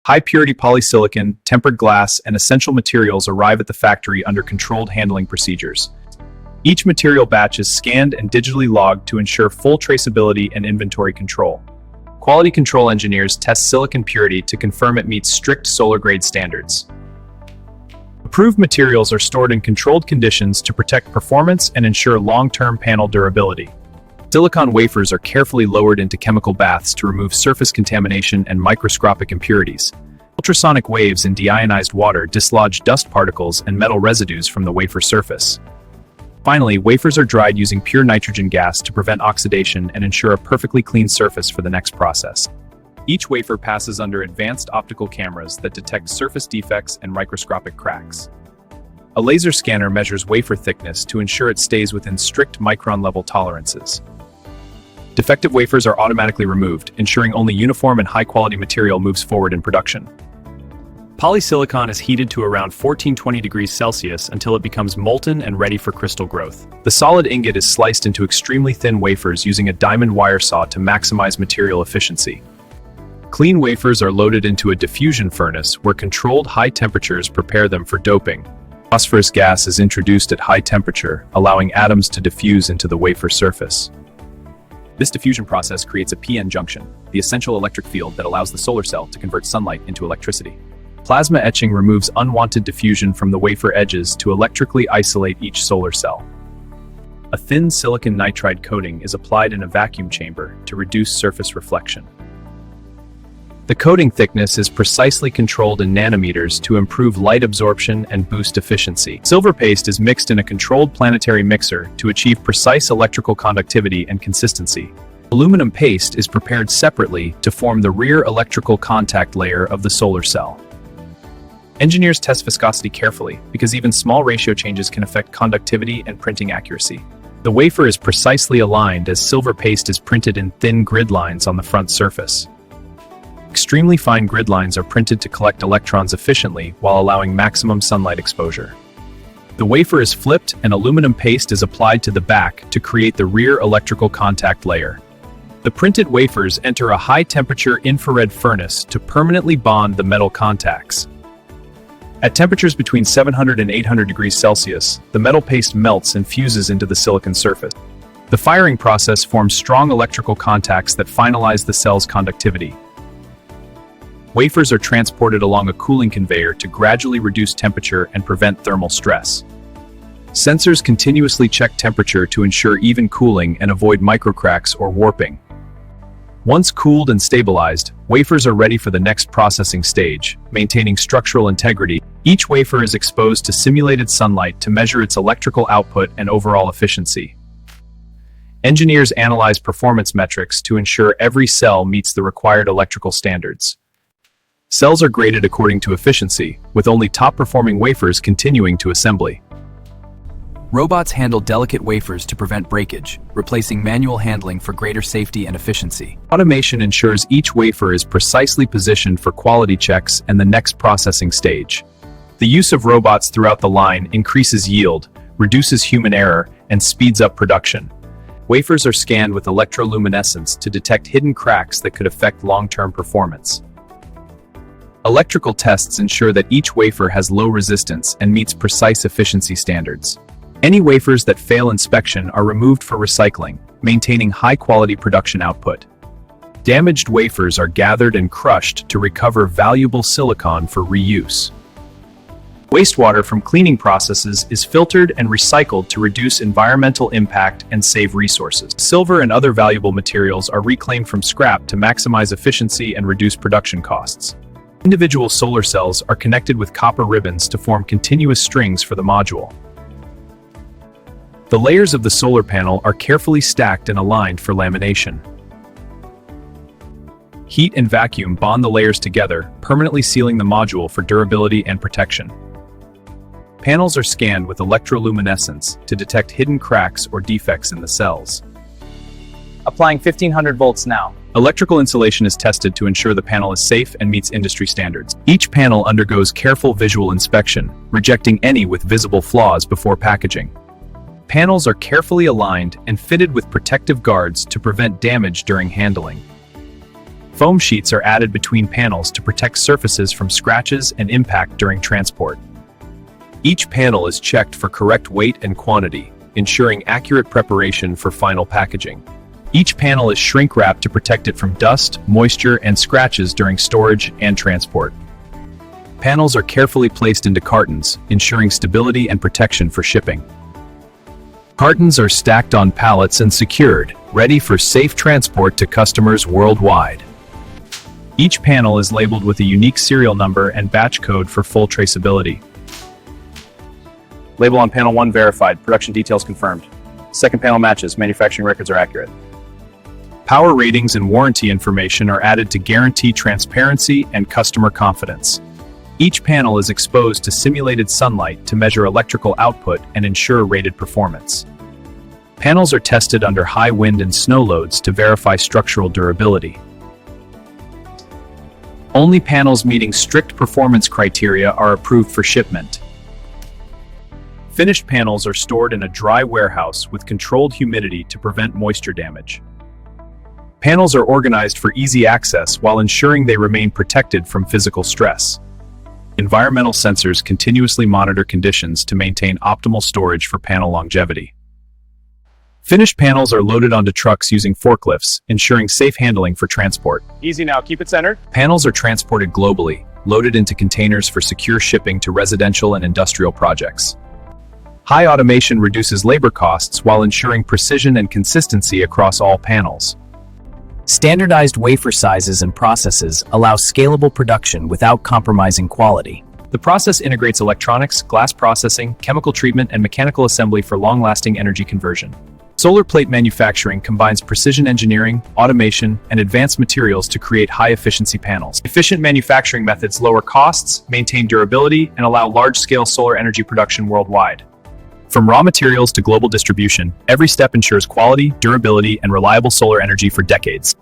High-purity polysilicon, tempered glass, and essential materials arrive at the factory under controlled handling procedures. Each material batch is scanned and digitally logged to ensure full traceability and inventory control. Quality control engineers test silicon purity to confirm it meets strict solar-grade standards. Approved materials are stored in controlled conditions to protect performance and ensure long-term panel durability. Silicon wafers are carefully lowered into chemical baths to remove surface contamination and microscopic impurities. Ultrasonic waves in deionized water dislodge dust particles and metal residues from the wafer surface. Finally, wafers are dried using pure nitrogen gas to prevent oxidation and ensure a perfectly clean surface for the next process. Each wafer passes under advanced optical cameras that detect surface defects and microscopic cracks. A laser scanner measures wafer thickness to ensure it stays within strict micron-level tolerances. Defective wafers are automatically removed, ensuring only uniform and high-quality material moves forward in production. Polysilicon is heated to around 1420 degrees Celsius until it becomes molten and ready for crystal growth. The solid ingot is sliced into extremely thin wafers using a diamond wire saw to maximize material efficiency. Clean wafers are loaded into a diffusion furnace where controlled high temperatures prepare them for doping. Phosphorus gas is introduced at high temperature, allowing atoms to diffuse into the wafer surface. This diffusion process creates a p-n junction, the essential electric field that allows the solar cell to convert sunlight into electricity. Plasma etching removes unwanted diffusion from the wafer edges to electrically isolate each solar cell. A thin silicon nitride coating is applied in a vacuum chamber to reduce surface reflection. The coating thickness is precisely controlled in nanometers to improve light absorption and boost efficiency. Silver paste is mixed in a controlled planetary mixer to achieve precise electrical conductivity and consistency. Aluminum paste is prepared separately to form the rear electrical contact layer of the solar cell. Engineers test viscosity carefully because even small ratio changes can affect conductivity and printing accuracy. The wafer is precisely aligned as silver paste is printed in thin grid lines on the front surface. Extremely fine grid lines are printed to collect electrons efficiently while allowing maximum sunlight exposure. The wafer is flipped and aluminum paste is applied to the back to create the rear electrical contact layer. The printed wafers enter a high-temperature infrared furnace to permanently bond the metal contacts. At temperatures between 700 and 800 degrees Celsius, the metal paste melts and fuses into the silicon surface. The firing process forms strong electrical contacts that finalize the cell's conductivity. Wafers are transported along a cooling conveyor to gradually reduce temperature and prevent thermal stress. Sensors continuously check temperature to ensure even cooling and avoid microcracks or warping. Once cooled and stabilized, wafers are ready for the next processing stage, maintaining structural integrity. Each wafer is exposed to simulated sunlight to measure its electrical output and overall efficiency. Engineers analyze performance metrics to ensure every cell meets the required electrical standards. Cells are graded according to efficiency, with only top-performing wafers continuing to assembly. Robots handle delicate wafers to prevent breakage, replacing manual handling for greater safety and efficiency. Automation ensures each wafer is precisely positioned for quality checks and the next processing stage. The use of robots throughout the line increases yield, reduces human error, and speeds up production. Wafers are scanned with electroluminescence to detect hidden cracks that could affect long-term performance. Electrical tests ensure that each wafer has low resistance and meets precise efficiency standards. Any wafers that fail inspection are removed for recycling, maintaining high-quality production output. Damaged wafers are gathered and crushed to recover valuable silicon for reuse. Wastewater from cleaning processes is filtered and recycled to reduce environmental impact and save resources. Silver and other valuable materials are reclaimed from scrap to maximize efficiency and reduce production costs. Individual solar cells are connected with copper ribbons to form continuous strings for the module. The layers of the solar panel are carefully stacked and aligned for lamination. Heat and vacuum bond the layers together, permanently sealing the module for durability and protection. Panels are scanned with electroluminescence to detect hidden cracks or defects in the cells. Applying 1500 volts now. Electrical insulation is tested to ensure the panel is safe and meets industry standards. Each panel undergoes careful visual inspection, rejecting any with visible flaws before packaging. Panels are carefully aligned and fitted with protective guards to prevent damage during handling. Foam sheets are added between panels to protect surfaces from scratches and impact during transport. Each panel is checked for correct weight and quantity, ensuring accurate preparation for final packaging. Each panel is shrink-wrapped to protect it from dust, moisture, and scratches during storage and transport. Panels are carefully placed into cartons, ensuring stability and protection for shipping. Cartons are stacked on pallets and secured, ready for safe transport to customers worldwide. Each panel is labeled with a unique serial number and batch code for full traceability. Label on panel 1 verified, production details confirmed. Second panel matches, manufacturing records are accurate. Power ratings and warranty information are added to guarantee transparency and customer confidence. Each panel is exposed to simulated sunlight to measure electrical output and ensure rated performance. Panels are tested under high wind and snow loads to verify structural durability. Only panels meeting strict performance criteria are approved for shipment. Finished panels are stored in a dry warehouse with controlled humidity to prevent moisture damage. Panels are organized for easy access while ensuring they remain protected from physical stress. Environmental sensors continuously monitor conditions to maintain optimal storage for panel longevity. Finished panels are loaded onto trucks using forklifts, ensuring safe handling for transport. Easy now, keep it centered. Panels are transported globally, loaded into containers for secure shipping to residential and industrial projects. High automation reduces labor costs while ensuring precision and consistency across all panels. Standardized wafer sizes and processes allow scalable production without compromising quality. The process integrates electronics, glass processing, chemical treatment, and mechanical assembly for long-lasting energy conversion. Solar plate manufacturing combines precision engineering, automation, and advanced materials to create high-efficiency panels. Efficient manufacturing methods lower costs, maintain durability, and allow large-scale solar energy production worldwide. From raw materials to global distribution, every step ensures quality, durability, and reliable solar energy for decades.